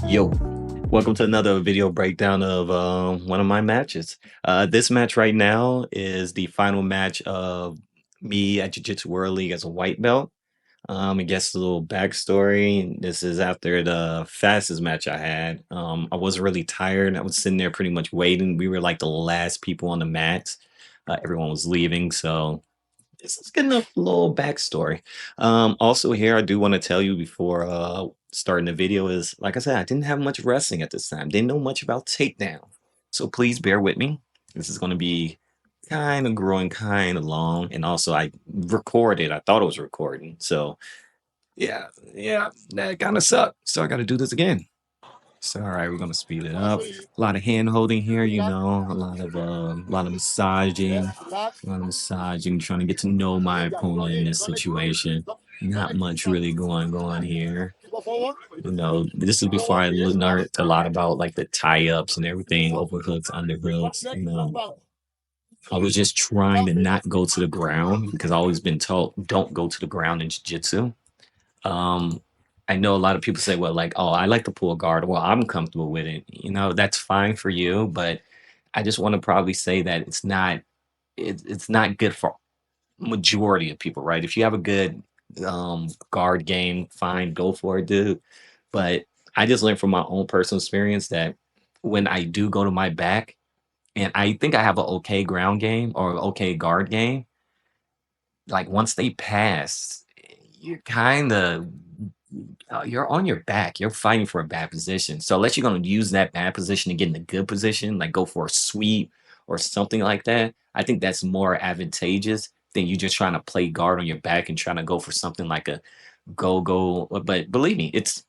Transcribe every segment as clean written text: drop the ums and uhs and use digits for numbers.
Yo, welcome to another video breakdown of one of my matches. This match right now is the final match of me at JJWL League as a white belt. I guess a little backstory. This is after the fastest match I had. I was really tired. I was sitting there pretty much waiting. We were like the last people on the mats. Everyone was leaving, so this is good enough little backstory. Also here, I do want to tell you before starting the video is, like I said, I didn't have much wrestling at this time. Didn't know much about takedown. So please bear with me. This is going to be kind of growing kind of long. And also I recorded. I thought it was recording. So yeah, that kind of sucked. So I got to do this again. So all right, we're gonna speed it up. A lot of hand holding here, a lot of massaging, trying to get to know my opponent in this situation. Not much really going on here. This is before I learned a lot about like the tie-ups and everything, overhooks, underhooks. I was just trying to not go to the ground because I've always been told don't go to the ground in jiu-jitsu. Um, I know a lot of people say, well, like, oh, I like to pull a guard. Well, I'm comfortable with it. That's fine for you, but I just want to probably say that it's not good for majority of people, right? If you have a good guard game, fine, go for it, dude. But I just learned from my own personal experience that when I do go to my back, and I think I have an okay ground game or okay guard game, like once they pass, you're kind of you're on your back. You're fighting for a bad position. So unless you're going to use that bad position to get in a good position, like go for a sweep or something like that, I think that's more advantageous than you just trying to play guard on your back and trying to go for something like a go. But believe me, it's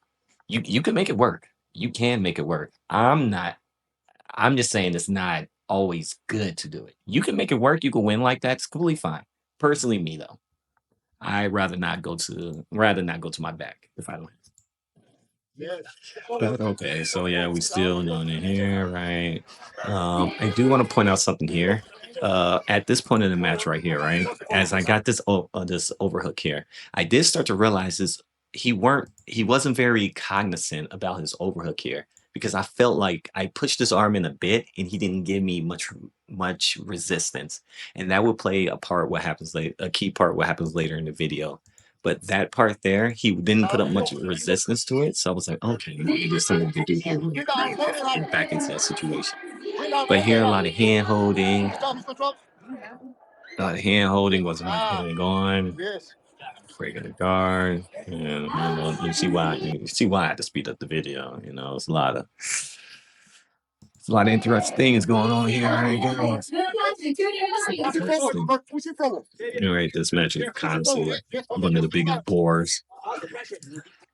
you can make it work. You can make it work. I'm not. I'm just saying it's not always good to do it. You can make it work. You can win like that. It's completely fine. Personally, me though. I rather not go to my back if I win. But okay, so yeah, we still doing it here, right? I do want to point out something here. At this point in the match right here, right? As I got this overhook here, I did start to realize this he wasn't very cognizant about his overhook here because I felt like I pushed his arm in a bit and he didn't give me much resistance. And that would play a key part what happens later in the video. But that part there, he didn't put up much resistance to it. So I was like, okay, maybe there's something to do here. Get back into that situation. But here, a lot of hand holding. A lot of hand holding wasn't going on. Breaking the guard. And you see why I had to speed up the video. It's a lot of interesting things going on here. Right, guys? Right, this match is constantly one of the biggest bores.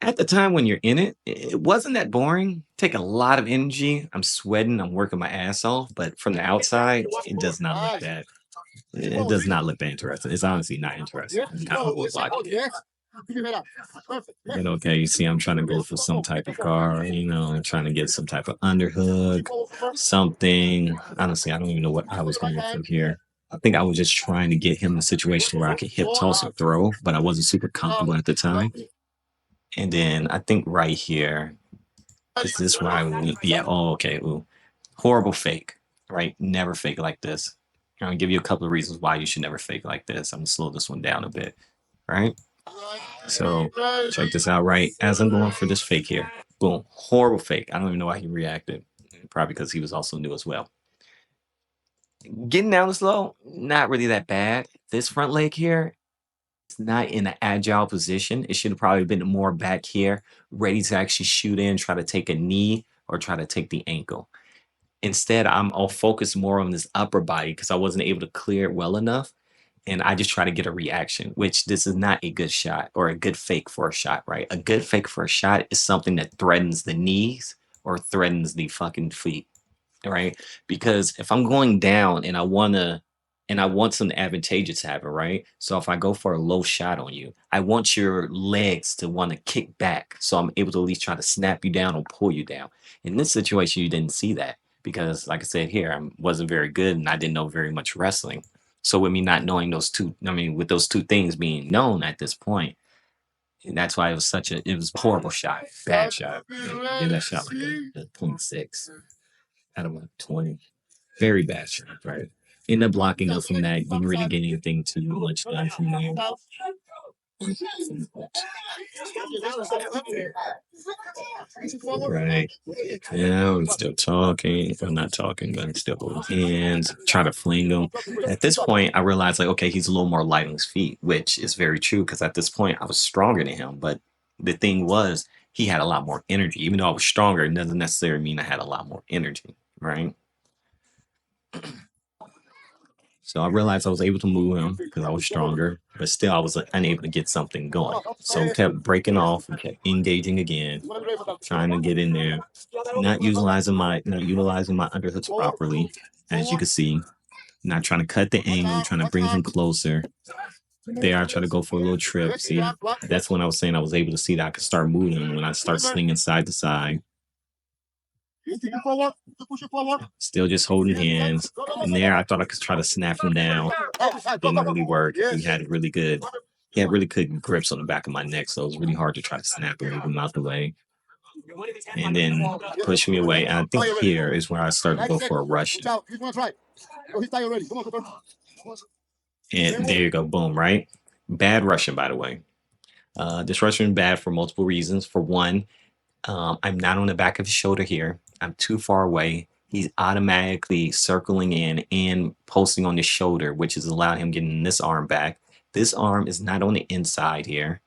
At the time when you're in it, it wasn't that boring. Take a lot of energy. I'm sweating. I'm working my ass off. But from the outside, it does not look that. It does not look that interesting. It's honestly not interesting. It's kind of like, and okay, you see, I'm trying to go for some type of guard. I'm trying to get some type of underhook, something. Honestly, I don't even know what I was going for here. I think I was just trying to get him in a situation where I could hip toss or throw, but I wasn't super comfortable at the time. And then I think right here, is this where I went? Yeah. Oh, okay. Ooh. Horrible fake, right? Never fake like this. I'm gonna give you a couple of reasons why you should never fake like this. I'm gonna slow this one down a bit, right? So check this out, right? As I'm going for this fake here, boom, horrible fake. I don't even know why he reacted. Probably because he was also new as well. Getting down the slow, not really that bad. This front leg here, it's not in an agile position. It should have probably been more back here, ready to actually shoot in, try to take a knee or try to take the ankle. Instead, I'll focus more on this upper body because I wasn't able to clear it well enough. And I just try to get a reaction, which this is not a good shot or a good fake for a shot, right? A good fake for a shot is something that threatens the knees or threatens the fucking feet, right? Because if I'm going down and I want something advantageous to happen, right? So if I go for a low shot on you, I want your legs to want to kick back. So I'm able to at least try to snap you down or pull you down. In this situation, you didn't see that because, like I said here, I wasn't very good and I didn't know very much wrestling. So with me not knowing those two, I mean, with those two things being known at this point, And that's why it was a horrible shot, bad shot. Yeah, that shot like a point 0.6 out of like 20. Very bad shot, right? End up blocking up from that. Didn't really get anything too much done from there. Right. Yeah, I'm still talking. I'm not talking, but I'm still holding hands, trying to fling him. At this point, I realized, like, okay, he's a little more light on his feet, which is very true because at this point, I was stronger than him. But the thing was, he had a lot more energy. Even though I was stronger, it doesn't necessarily mean I had a lot more energy, right? So I realized I was able to move him because I was stronger, but still I was unable to get something going. So kept breaking off and kept engaging again, trying to get in there, not utilizing my underhooks properly, as you can see, not trying to cut the angle, trying to bring him closer. There, I try to go for a little trip. See, that's when I was saying I was able to see that I could start moving when I start slinging side to side. Still just holding hands. And there, I thought I could try to snap him down. Didn't really work. He had really good grips on the back of my neck, so it was really hard to try to snap him, move him out the way, and then push me away. And I think here is where I started to go for a Russian. And there you go, boom, right? Bad Russian, by the way. This Russian bad for multiple reasons. For one, I'm not on the back of his shoulder here. I'm too far away. He's automatically circling in and posting on the shoulder, which has allowed him getting this arm back. This arm is not on the inside here,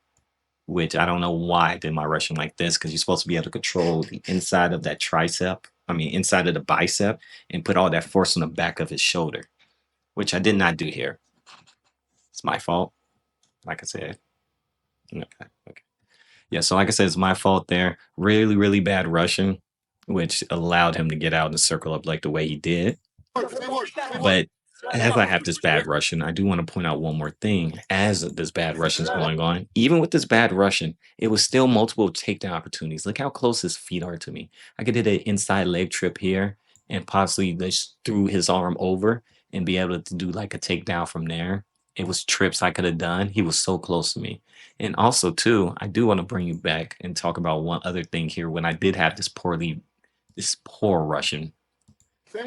which I don't know why I did my Russian like this, because you're supposed to be able to control the inside of that tricep, inside of the bicep, and put all that force on the back of his shoulder, which I did not do here. It's my fault, like I said. Okay. Okay. Yeah, so like I said, it's my fault there. Really, really bad Russian, which allowed him to get out and circle up like the way he did. But as I have this bad Russian, I do want to point out one more thing. As this bad Russian is going on, even with this bad Russian, it was still multiple takedown opportunities. Look how close his feet are to me. I could hit an inside leg trip here and possibly just threw his arm over and be able to do like a takedown from there. It was trips I could have done. He was so close to me. And also, too, I do want to bring you back and talk about one other thing here. When I did have this poor Russian,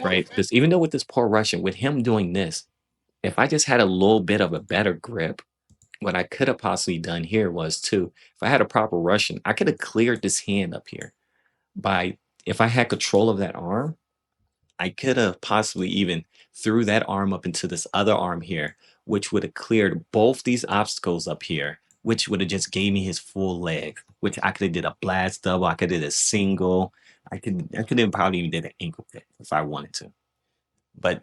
right? Because even though with this poor Russian, with him doing this, if I just had a little bit of a better grip, what I could have possibly done here was too, if I had a proper Russian, I could have cleared this hand up here by, if I had control of that arm, I could have possibly even threw that arm up into this other arm here, which would have cleared both these obstacles up here, which would have just gave me his full leg, which I could have did a blast double, I could have did a single, I could have probably even did an ankle kick if I wanted to. But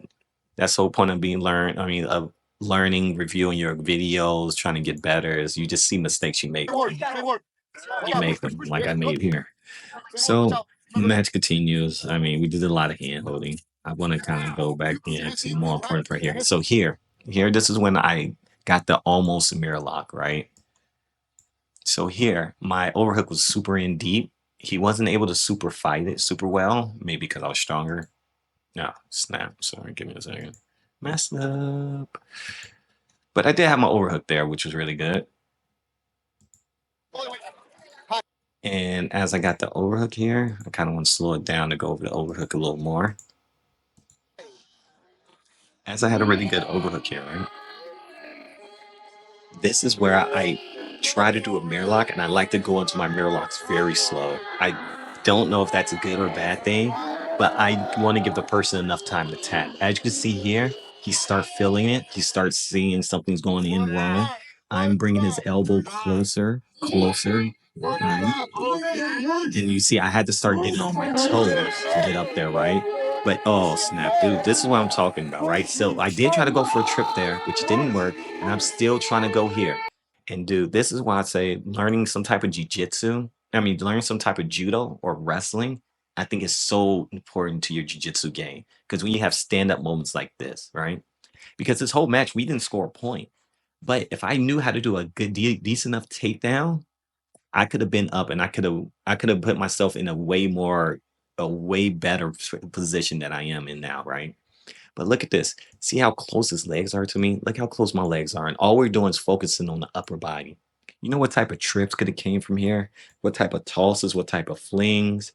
that's the whole point of being learned. I mean, of learning, reviewing your videos, trying to get better is you just see mistakes you make. You make them like I made here. So match continues. I mean, we did a lot of hand holding. I want to kind of go back and see more important right here. So here, this is when I got the almost mirror lock, right? So here, my overhook was super in deep. He wasn't able to super fight it super well, maybe because I was stronger. No, snap. Sorry, give me a second. Messed up. But I did have my overhook there, which was really good. And as I got the overhook here, I kind of want to slow it down to go over the overhook a little more. As I had a really good overhook here, right? This is where I try to do a mirror lock, and I like to go into my mirror locks very slow. I don't know if that's a good or bad thing, but I want to give the person enough time to tap. As you can see here, he starts feeling it. He starts seeing something's going in wrong. I'm bringing his elbow closer, closer. Right? And you see, I had to start getting on my toes to get up there, right? But oh snap, dude, this is what I'm talking about, right? So I did try to go for a trip there, which didn't work, and I'm still trying to go here. And dude, this is why I say learning some type of jujitsu, learning some type of judo or wrestling, I think is so important to your jujitsu game. Because when you have stand-up moments like this, right? Because this whole match, we didn't score a point. But if I knew how to do a good, decent enough takedown, I could have been up and I could have put myself in a way better position than I am in now, right? But look at this. See how close his legs are to me? Look how close my legs are. And all we're doing is focusing on the upper body. You know what type of trips could have came from here? What type of tosses, what type of flings,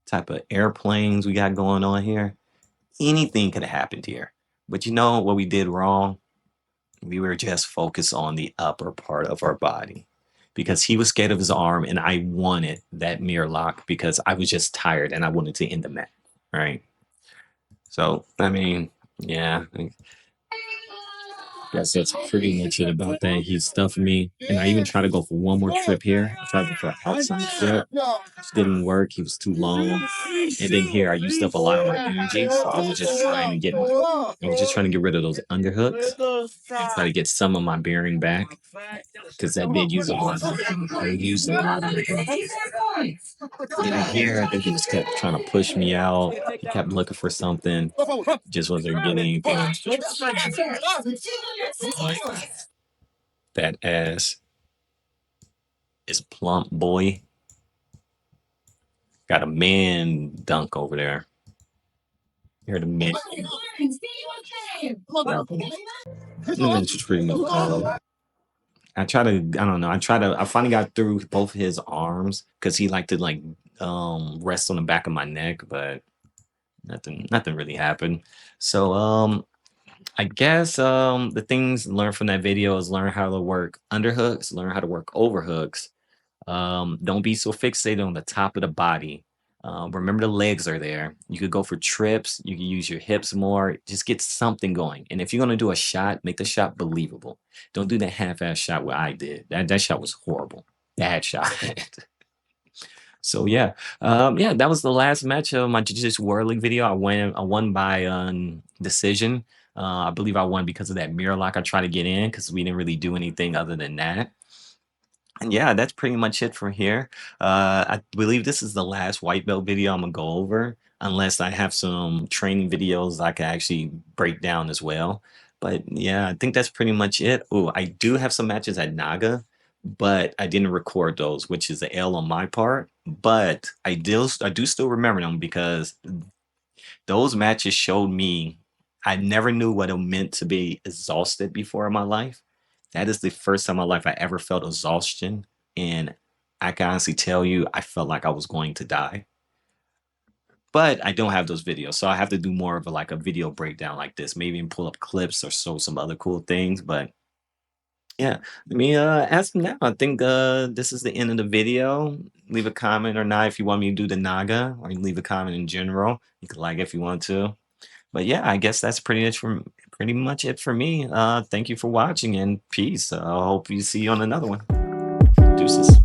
type of airplanes we got going on here? Anything could have happened here. But you know what we did wrong? We were just focused on the upper part of our body because he was scared of his arm and I wanted that mirror lock because I was just tired and I wanted to end the match, right? So, I mean, yeah, I guess that's pretty much it about that. He stuffed me, and I even tried to go for one more trip here. I tried to go for an outside trip. Just didn't work. He was too long. And then here, I used up a lot of my energy, so I was just trying to get rid of those underhooks, try to get some of my bearing back, because that did use a lot. I used a lot of it. And then here, I think he just kept trying to push me out. He kept looking for something, just wasn't getting anything. That ass is plump, boy. Got a man dunk over there. Heard a man. It's pretty much. I try to. I don't know. I try to. I finally got through both his arms because he liked to like rest on the back of my neck, but nothing really happened. So I guess the things learned from that video is learn how to work underhooks, learn how to work overhooks. Don't be so fixated on the top of the body. Remember the legs are there. You could go for trips. You can use your hips more. Just get something going. And if you're gonna do a shot, make the shot believable. Don't do that half-ass shot what I did. That shot was horrible. Bad shot. So yeah, yeah, that was the last match of my Jiu-Jitsu World League video. I won by decision. I believe I won because of that mirror lock I tried to get in because we didn't really do anything other than that. And yeah, that's pretty much it from here. I believe this is the last white belt video I'm gonna go over, unless I have some training videos I can actually break down as well. But yeah, I think that's pretty much it. Oh, I do have some matches at Naga, but I didn't record those, which is the L on my part. But I do still remember them because those matches showed me I never knew what it meant to be exhausted before in my life. That is the first time in my life I ever felt exhaustion. And I can honestly tell you, I felt like I was going to die. But I don't have those videos. So I have to do more of a video breakdown like this, maybe even pull up clips or show some other cool things. But yeah, let me ask him now. I think this is the end of the video. Leave a comment or not if you want me to do the Naga, or you can leave a comment in general. You can like if you want to. But yeah, I guess that's pretty much it for me. Thank you for watching and peace. I hope you see you on another one. Deuces.